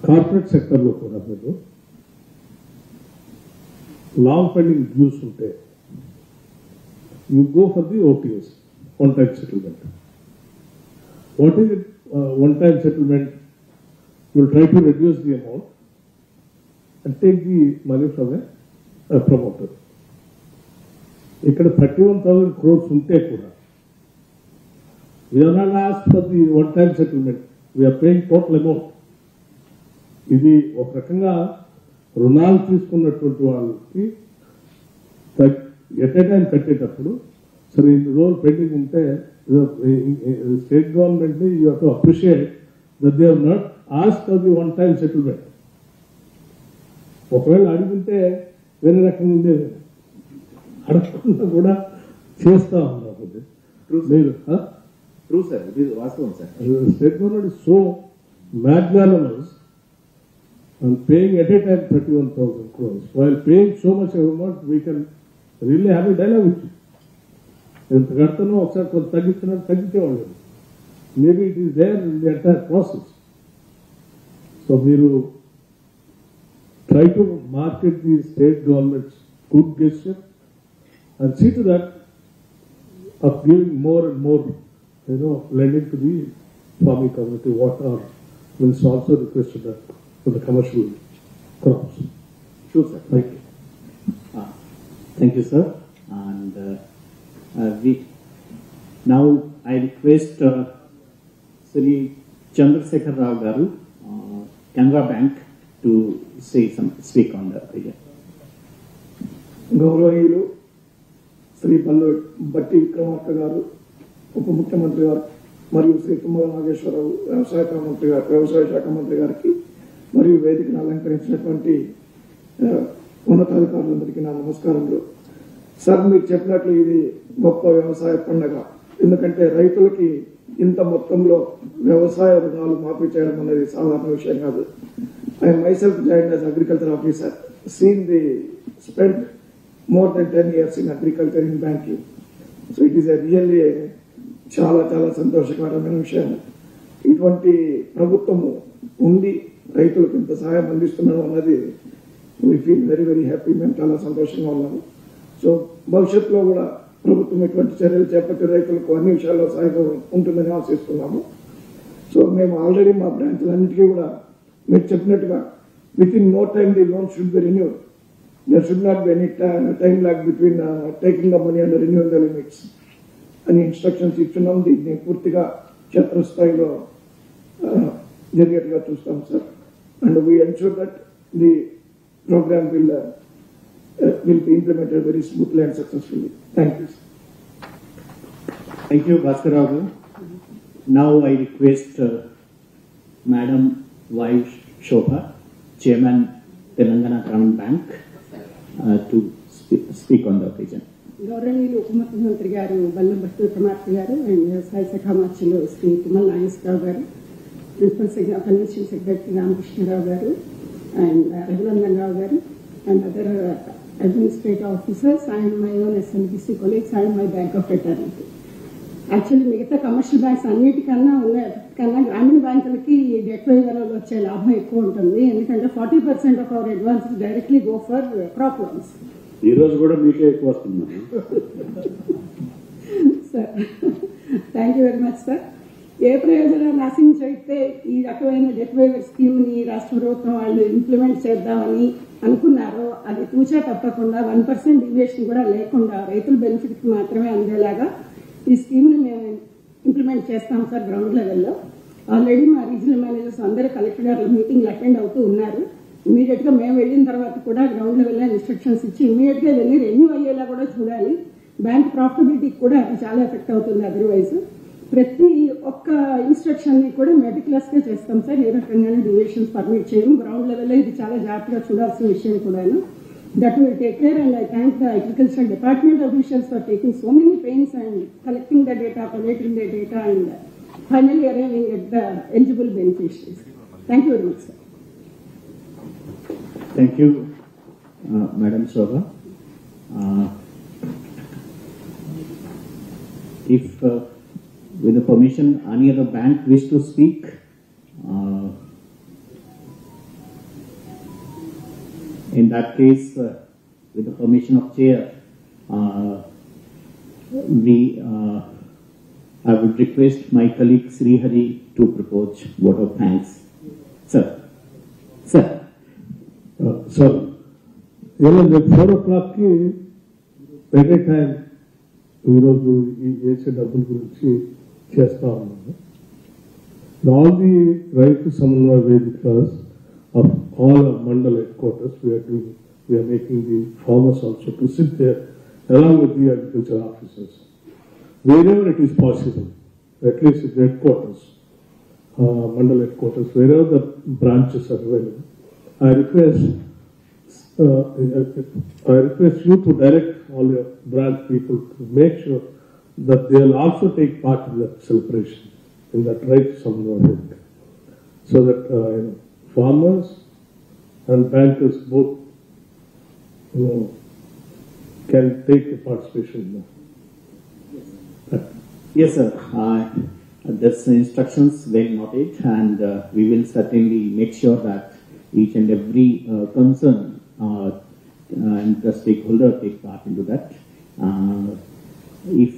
Corporate సెక్టర్లో కూడా మీరు లాంగ్ పెండింగ్ డ్యూస్ ఉంటే you go for the OTS, one time settlement. What is it one time settlement? You will try to reduce the amount and take the money from A promoter. ఇక్కడ 31,000 crores ఉంటే కూడా we are not asked for the one time settlement, we are paying total amount. ఇది ఒక రకంగా రుణాలు తీసుకున్నటువంటి వాళ్ళకి at a time కట్టేటప్పుడు సరే ఇన్ని రోజులు పెండింగ్ ఉంటే స్టేట్ గవర్నమెంట్ ని you have to appreciate that they have not asked for the one time settlement. ఒకవేళ అడుగుంటే వేరే రకంగా ఉండేది, అడగకుండా కూడా చేస్తా ఉన్నారు. మీరు ట్రూ సార్, ఇది వాస్తవం sir. State government is so magnanimous and paying at a time 31,000 crores. While paying so much amount, we can really have a dialogue with you. ఎంత కడతానో ఒకసారి కొంత తగ్గించేవాళ్ళు. Maybe it is there in the entire process. So మీరు try to market the state governments good gesture and see to that of giving more and more, lending to the farming community. What are will also requested that for the commercial crops. Sure, sir. Thank you. Thank you, sir. And now I request Sri Chandrasekhar Rao Garu, Canara Bank, to speak on the idea. గౌరవనీయులు శ్రీ బట్టి విక్రమార్క గారు, ఉప ముఖ్యమంత్రి గారు, మరియు శ్రీ తుమ్మల నాగేశ్వరరావు వ్యవసాయ శాఖ మంత్రి గారికి, మరియు వేదికను అలంకరించినటువంటి ఉన్నతాధికారులందరికీ నా నమస్కారములు. సార్, మీరు చెప్పినట్లు ఇది గొప్ప వ్యవసాయ పండుగ. ఎందుకంటే రైతులకి ఇంత మొత్తంలో వ్యవసాయ రుణాలు మాఫీ చేయడం అనేది సాధారణ విషయం కాదు. I myself joined as agriculture officer, seen the spent more than 10 years in agriculture in banking. So it is a really చాలా చాలా సంతోషకరమైన విషయం. ఇటువంటి ప్రభుత్వము ఉండి రైతులకు ఇంత సహాయం అందిస్తున్నాం అన్నది we feel very very happy. మేము చాలా సంతోషంగా ఉన్నాము. సో భవిష్యత్తులో కూడా ప్రభుత్వం ఇటువంటి చర్యలు చేపట్టి రైతులకు అన్ని విషయాల్లో సహాయం ఉంటుందని ఆశిస్తున్నాము. సో మేము ఆల్రెడీ మా బ్రాంచ్లన్నిటికీ కూడా మీరు చెప్పినట్టుగా within no time the loan should be renewed. There should not be any time lag between taking the money and renewing the limits. అని ఇన్స్ట్రక్షన్స్ ఇచ్చున్నాం. దీన్ని పూర్తిగా క్షేత్రస్థాయిలో జరిగేట్టుగా చూస్తాం sir. And we ensure that the programme will be implemented very smoothly and successfully. Thank you. Thank you, Bhaskar Rao. Now I request Madam Y. Shobha, Chairman, Telangana Gramin Bank, to speak on the occasion. గౌరవనీయులు ఉప ముఖ్యమంత్రి గారు బట్టి విక్రమార్క గారు and వ్యవసాయ శాఖ మంత్రులు శ్రీ తుమ్మల నాగేశ్వరరావు గారు, ప్రిన్సిపల్ కన్వెన్షన్ సెక్రటరీ రామకృష్ణరావు గారు and Raghunandan Rao garu and other administrative officers and my own SNBC colleagues and my bank of fraternity. Actually మిగతా కమర్షియల్ బ్యాంక్స్ అన్నిటికన్నా గ్రామీణ బ్యాంకులకి డెట్ వైవర్ వచ్చే లాభం ఎక్కువ ఉంటుంది. ఎందుకంటే 40% of our advances directly go for crop loans. ఈ రోజు కూడా మీకే ఎక్కువ వస్తుంది sir. Thank you very much sir. ఏ ప్రయోజనాన్ని ఆశించైతే ఈ రకమైన డెట్ వైవర్ స్కీమ్ ని రాష్ట్ర ప్రభుత్వం వాళ్ళు ఇంప్లిమెంట్ చేద్దామని అనుకున్నారో అది తూచా తప్పకుండా 1% డివియేషన్ కూడా లేకుండా రైతుల బెనిఫిట్ కి మాత్రమే అందేలాగా ఈ స్కీమ్ ని మేము ఇంప్లిమెంట్ చేస్తాం సార్. గ్రౌండ్ లెవెల్లో ఆల్రెడీ మా రీజనల్ మేనేజర్స్ అందరూ కలెక్టర్ గారు మీటింగ్లు అటెండ్ అవుతూ ఉన్నారు. ఇమీడియట్ గా మేము వెళ్ళిన తర్వాత కూడా గ్రౌండ్ లెవెల్లో ఇన్స్ట్రక్షన్స్ ఇచ్చి ఇమీడియట్ గా వెళ్ళి రెన్యూ అయ్యేలా కూడా చూడాలి. బ్యాంక్ ప్రాఫిటబిలిటీకి కూడా అది చాలా ఎఫెక్ట్ అవుతుంది. అదర్వైజ్ ప్రతి ఒక్క ఇన్స్ట్రక్షన్ ని కూడా మెటిక్యులస్ గా చేస్తాం సార్. ఏ రకంగానే డివియేషన్స్ పర్మిట్ చేయము. గ్రౌండ్ లెవెల్లో ఇది చాలా జాగ్రత్తగా చూడాల్సిన విషయం కూడాను. That will take care, and I thank the agricultural department officials for taking so many pains and collecting the data, collating the data, and finally arriving at the eligible beneficiaries. Thank you very much, sir. Thank you, Madam Shobha. If with the permission, any other bank wish to speak, In that case, with the permission of chair, I would request my colleague Sri Hari to propose vote of thanks. Sir. Sir ఇలా రేపు 4 o'clockకి at a time ఈరోజు ఈ వేసే డబ్బుల గురించి చేస్తా ఉన్నాను. All the Raitu Samanvaya Vedikas of all our mandal headquarters, we are making the farmers also to sit there along with the agriculture officers. Wherever it is possible, at least at the headquarters, mandal headquarters, wherever the branches are available, I request you to direct all your branch people to make sure that they will also take part in that celebration, in that right Samanvaya, so that farmers and bankers both can take the participation. Yes, sir. This instructions well noted, and we will certainly make sure that each and every concern and the stakeholder take part into that. If